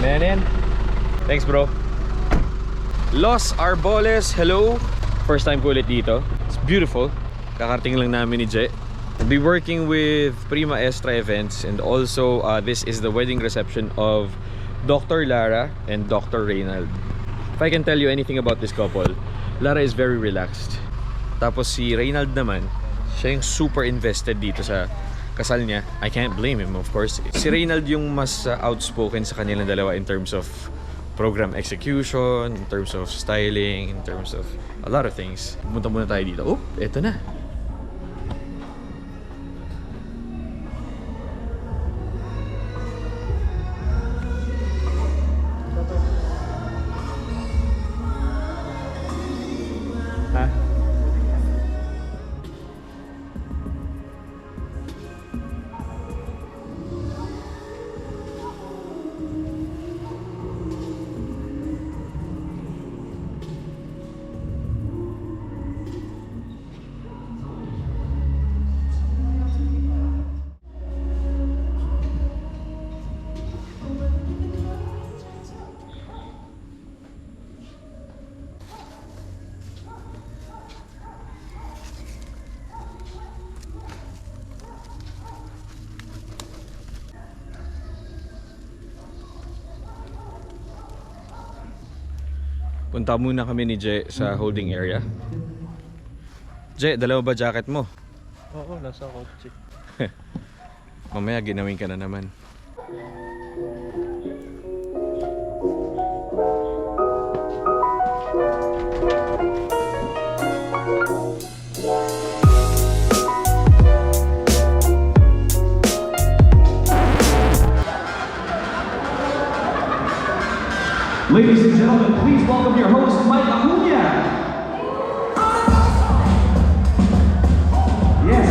Man. Thanks, bro. Los Arboles, hello. First time ko ulit dito. It's beautiful. Kakarating lang namin ni Je. We'll be working with Prima Estra Events, and also this is the wedding reception of Dr. Lara and Dr. Reynald. If I can tell you anything about this couple, Lara is very relaxed. Tapos si Reynald naman, siya yung super invested dito sa kasal niya. I can't blame him, of course. Si Reynald yung mas outspoken sa kanilang dalawa in terms of program execution, in terms of styling, in terms of a lot of things. Pumunta muna tayo dito. Oh, eto na. Punta muna kami ni Je sa holding area. Je, dalawa ba jacket mo? Oo, nasa kotse. Mamaya ginawin ka na naman. Ladies and gentlemen, please welcome your host, Acuna. Yes.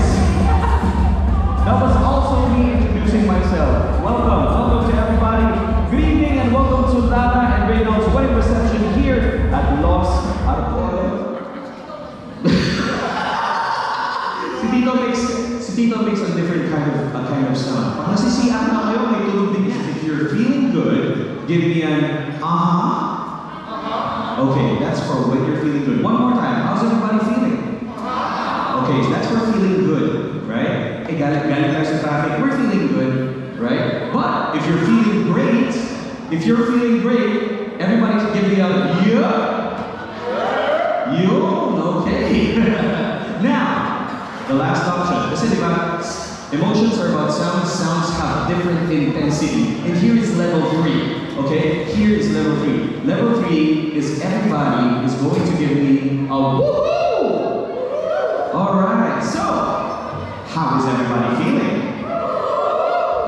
That was also me introducing myself. Welcome to everybody. Good evening and welcome to Lara and Reynald's wedding reception here at Los Arboles. Si Tito makes a different kind of sound. Kasi si Acuna kayo may tulog din yan. If you're feeling good, give me an okay, that's for when you're feeling good. One more time. How's everybody feeling? Okay, so that's for feeling good, right? Hey, galing tayo sa traffic. We're feeling good, right? But if you're feeling great, everybody should give me a okay. Now, the last option. Kasi diba, emotions are about sounds. Sounds have different intensity. And here is level 3. Okay, here is level 3. Level 3 is everybody is going to give me a woohoo! Alright, so, how is everybody feeling?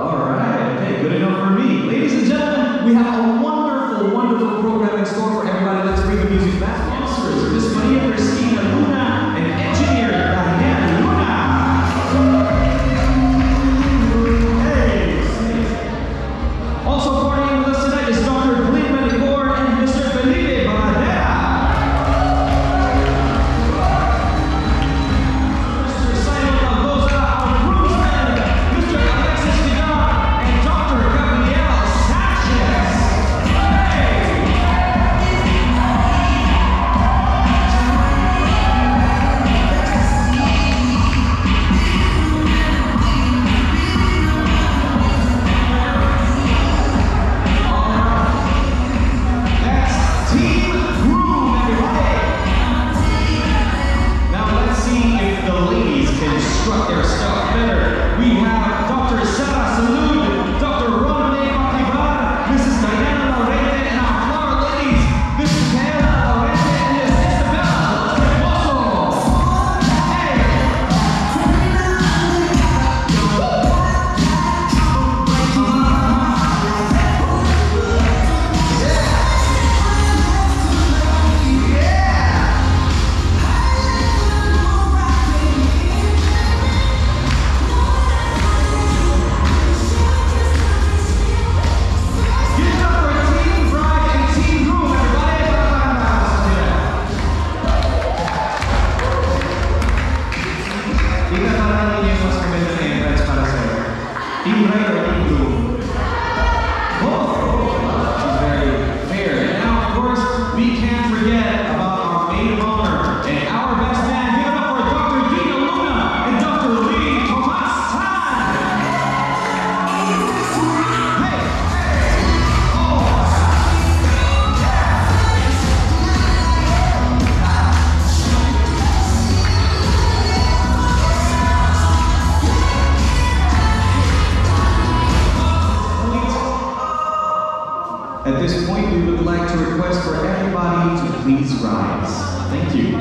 Alright, okay, good enough for me. Ladies and gentlemen, we have a wonderful, wonderful program in store for everybody. Let's bring the music back. Dancers, Miss Maria Cristina Luna, and engineer Diane Luna. Hey! Also partying with us tonight is Dr. Glenn Medicor and Mr. Felipe Baladera. Mr. Simon Mendoza, our groomsman. At this point, we would like to request for everybody to please rise. Thank you.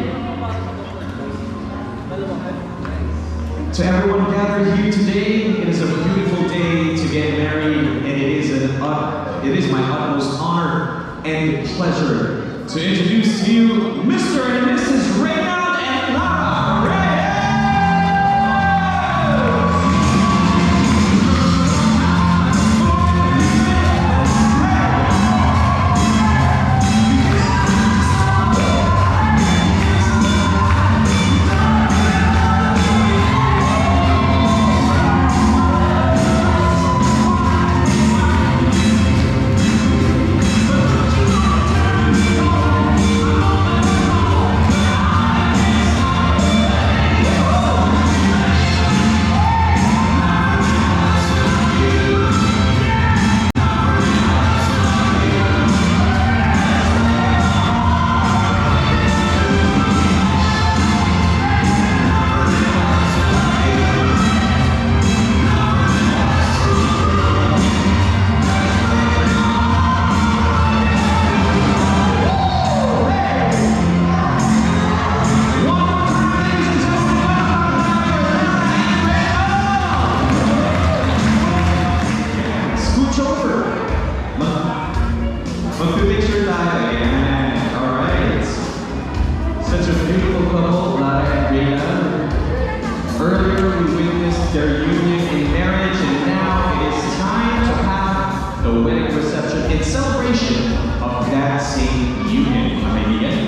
To everyone gathered here today, it is a beautiful day to get married, and it is my utmost honor and pleasure to introduce to you Mr. and Mrs. Reynald and Lara. Mag-picture tayo, ayan. Alright. Such a beautiful couple, Lara and Reynald. Earlier, we witnessed their union in marriage, and now it is time to have the wedding reception in celebration of that same union. Kaibigan.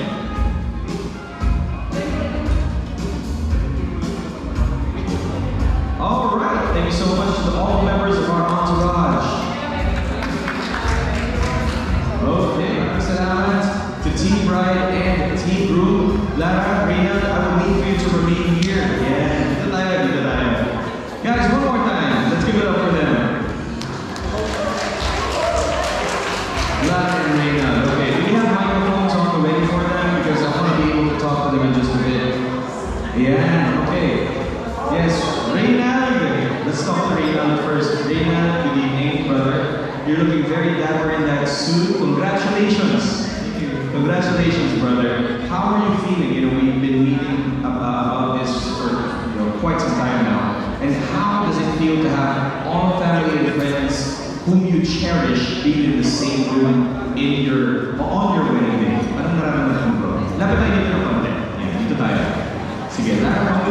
Alright, thank you so much to all members of our entourage. Okay, salamat to Team Bride and Team Groom. Lara, Reynald, I will need for you to remain here. Yeah, dito tayo. Guys, one more time. Let's give it up for them. Lara and Reynald. Okay, do we have microphones on the way for them? Because I want to be able to talk to them in just a bit. Yeah, okay. Yes, Reynald. Let's talk to Reynald first. Reynald, good evening, brother. You're looking very dapper in that suit. Congratulations. Thank you. Congratulations, brother. How are you feeling? You know, we've been meeting about this for quite some time now. And how does it feel to have all family and friends whom you cherish being in the same room on your wedding day? Anong nararamdaman mo, bro? Lapit tayo dito ng konti. Yan, dito tayo. Sige, Lara,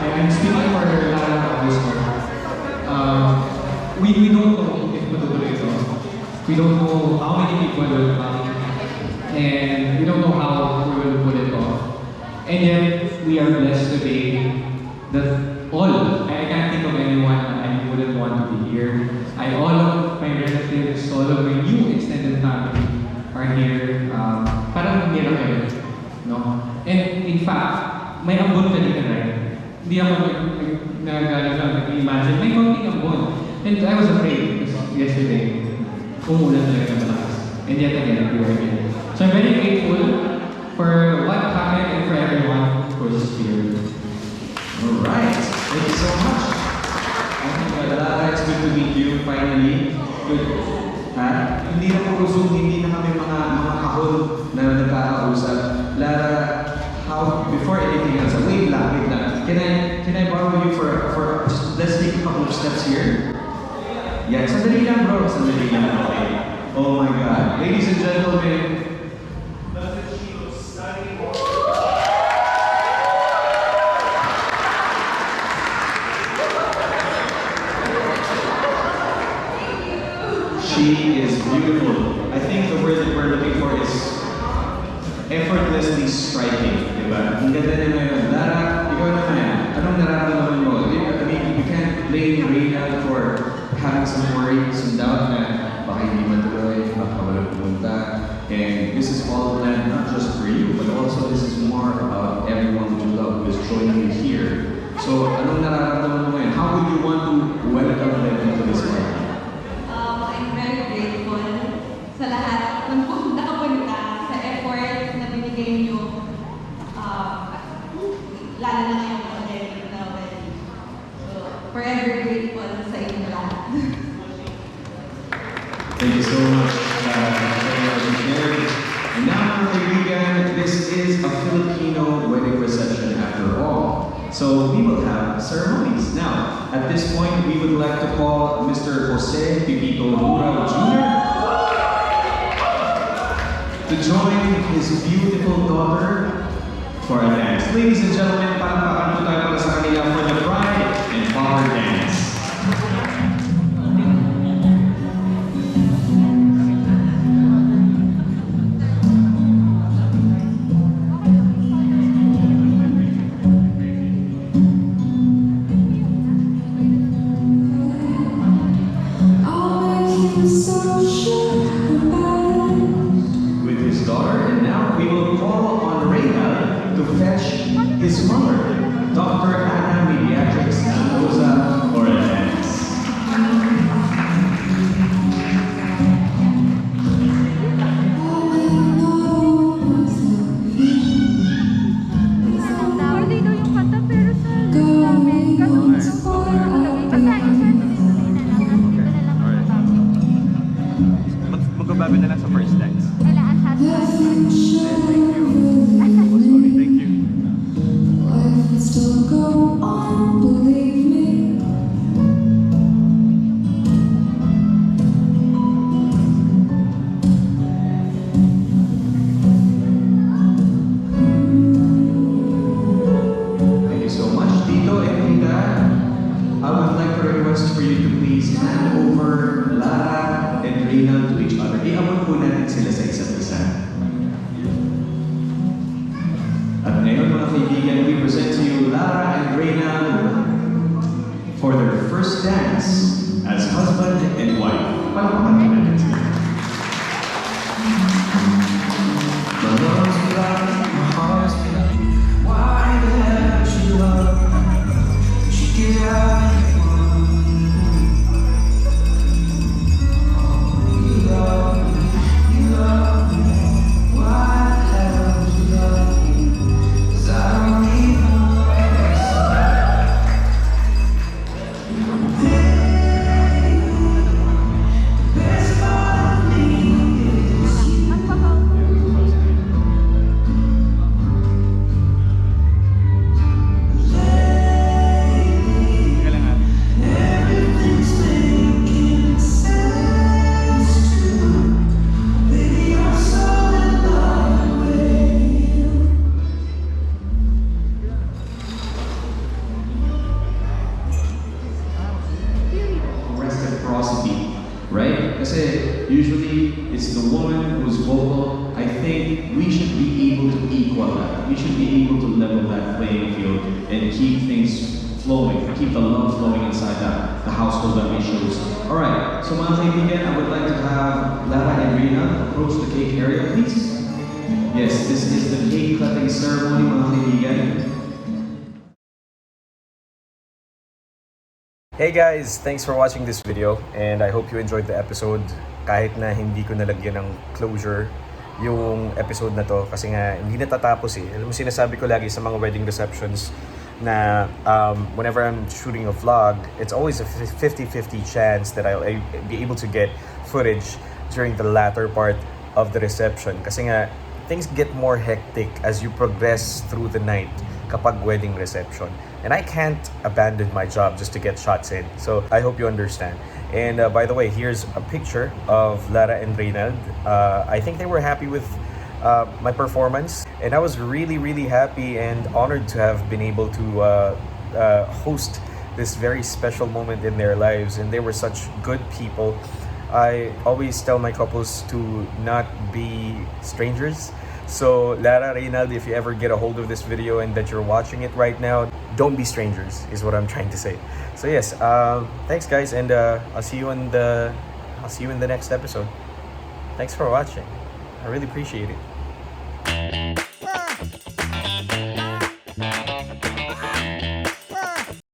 And speaking for Lara also, we don't know if matutuloy ito. We don't know how many people will come, and we don't know how we will pull it off. And yet, we are blessed today that I can't think of anyone that I wouldn't want to be here. All of my relatives, all of my new extended family are here. Parang miracle, no? And in fact, may ambon kanina, right? Hindi ako nag-imagine. May konting ambon. And I was afraid because yesterday, umulan talaga malakas. And yet again, we were here. So I'm very grateful for what happened and for everyone who was here. Alright, thank you so much. Lara, it's good to meet you finally. Good. Ha? Hindi na po Zoom, hindi na kami mga kahon na nagkakausap. Lara, before anything else, wait lang. Can I borrow you for just let's take a couple of steps here? Yeah, sandali lang bro, sandali lang. Okay. Oh my God. Ladies and gentlemen, she is beautiful. I think the word that we're looking for is effortlessly striking, diba? Ang ganda na ngayon. Lara, ikaw naman, anong nararamdaman mo? I mean, you can't blame Reynald for having some worry, some doubt na baka hindi matuloy, baka walang pumunta. And this is all planned not just for you, but also this is more about everyone you love who is joining you here. So, anong nararamdaman mo ngayon? How would you want to welcome them into this party? I'm very grateful sa lahat ng nakapunta, sa effort na binigay niyo, lalo na ngayong pandemic na wedding. So, forever grateful sa inyo lahat. Thank you so much. And now, mga kaibigan, this is a Filipino wedding reception after all. So we will have ceremonies. Now, at this point, we would like to call Mr. Jose Pipito Mura Jr. to join his beautiful daughter for a dance. Ladies and gentlemen, palakpakan po tayo para sa kanila for the bride and father dance. With his daughter, and now we will call on Reynald to fetch his mother, Dr. Acuna Pediatrics Mendoza, for a dance. Hindi daw yung kanta pero sa namin. Magbabago na lang sa first dance. Kailangan sa Thank you. Still go on, believe me. Thank you so much, Tito and Tita. I would like to request for you to please hand over Lara and Reynald to each other. Iabot po natin sila sa isa't isa. At ngayon, mga kaibigan, we present to you Lara and Reynald for their first dance as husband and wife. Palakpakan po natin sila. My love's black, my heart's black. Why the hell should you love? You should get out of your mind. You love me. Why the hell would you love me? 'Cause I don't even know the best part of me is you. Everything's making sense too. Baby, I'm so in love with you. Reciprocity, right? Kasi usually it's the woman who's vocal. I think we should be able to equal that. We should be able to level that playing field and keep things flowing, keep the love flowing inside the household that we chose. Alright, so mga kaibigan, I would like to have Lara and Reynald approach the cake area, please. Yes, this is the cake cutting ceremony, mga kaibigan. Hey guys, thanks for watching this video and I hope you enjoyed the episode kahit na hindi ko nalagyan ng closure yung episode na to kasi nga hindi natatapos eh. Alam mo, sinasabi ko lagi sa mga wedding receptions na whenever I'm shooting a vlog, it's always a 50-50 chance that I'll be able to get footage during the latter part of the reception kasi nga things get more hectic as you progress through the night kapag wedding reception. And I can't abandon my job just to get shots in. So I hope you understand. And by the way, here's a picture of Lara and Reynald. I think they were happy with my performance. And I was really, really happy and honored to have been able to host this very special moment in their lives. And they were such good people. I always tell my couples to not be strangers. So Lara, Reynald, if you ever get a hold of this video and that you're watching it right now, don't be strangers is what I'm trying to say. So yes, thanks guys, and I'll see you in the next episode. Thanks for watching. I really appreciate it.